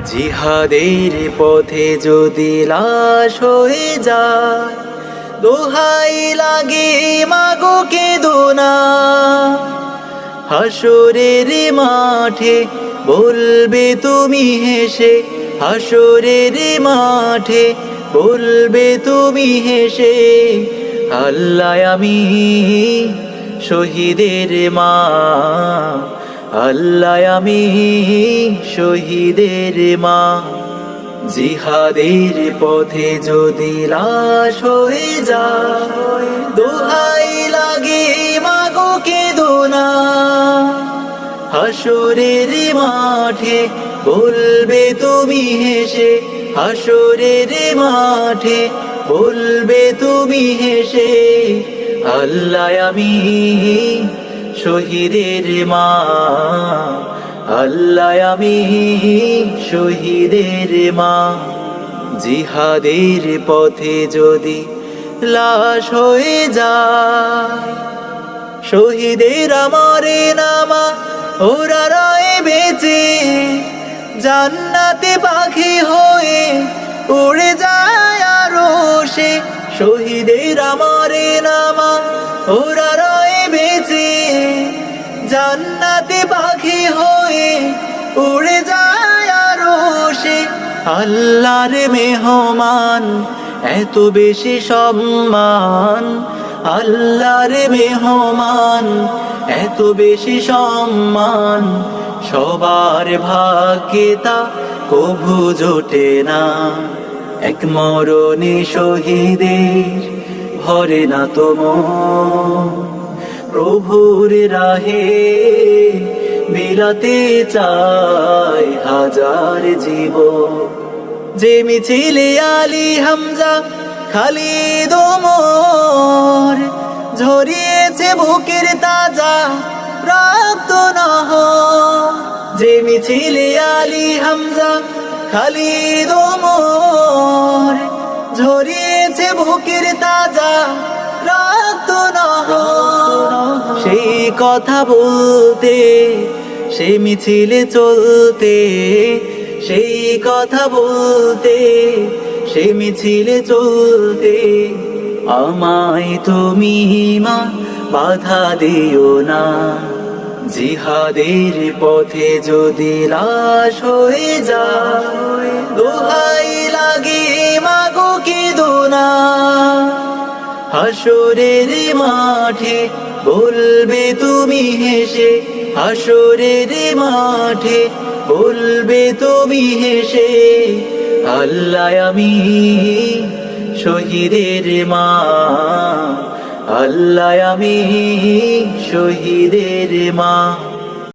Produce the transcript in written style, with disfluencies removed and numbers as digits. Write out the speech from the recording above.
জিহাদের পথে যদি লাশ হয়ে যায়, দোহাই লাগে মাগো কেঁদো না। হাসরের মাঠে বলবে তুমি হেসে, হাসরের মাঠে বলবে তুমি হেসে, আল্লাহ আমি শহীদের মা, আল্লাহ আমি শহীদের মা। জিহাদের পথে যদি লাশ হয়ে যায়, দোহাই লাগে মাগো কেঁদো না। হাসরের মাঠে বলবে তুমি হেসে, হাসরের মাঠে বলবে তুমি হেসে, আল্লাহ আমি শহীদের মা, আল্লাহ আমি শহীদের মা। জিহাদের পথে যদি লাশ হয়ে যায়, শহীদের আমারে নামা ওরা রয়ে বেঁচে, জান্নাতে পাখি হয়ে উড়ে যায় আরশে। শহীদের আমারে নামা ওরা রয়ে বেঁচে, জান্নাতে পাখি হয়ে উড়ে যায় আরশে। আল্লাহর মেহমান এত বেশি সম্মান, আল্লাহর মেহমান এত বেশি সম্মান, সবার ভাগ্যে তা কভু জোটে না। এক মরণে শহীদের ভরে না তো মন, প্রভুর রাহে বিলাতে চায় হাজার জীবন। যে মিছিলে আলী হামজা খালিদ ওমর, ঝরিয়েছে বুকের তাজা রক্ত নহর। যে মিছিলে আলী হামজা খালিদ ওমর, ঝরিয়েছে বুকের তাজা রক্ত নহর। সেই কথা বলতে, সেই মিছিলে চলতে, সেই কথা বলতে, সেই মিছিলে চলতে, আমায় তুমি মা বাধা দিও না। জিহাদের পথে যদি লাশ হয়ে যায়, দোহাই লাগে মাগো কেঁদো না। হাসরের মাঠে বলবে তুমি হেসে, হাসরের মাঠে বলবে তুমি হেসে, আল্লাহ আমি শহীদের মা, আল্লাহ আমি শহীদের মা।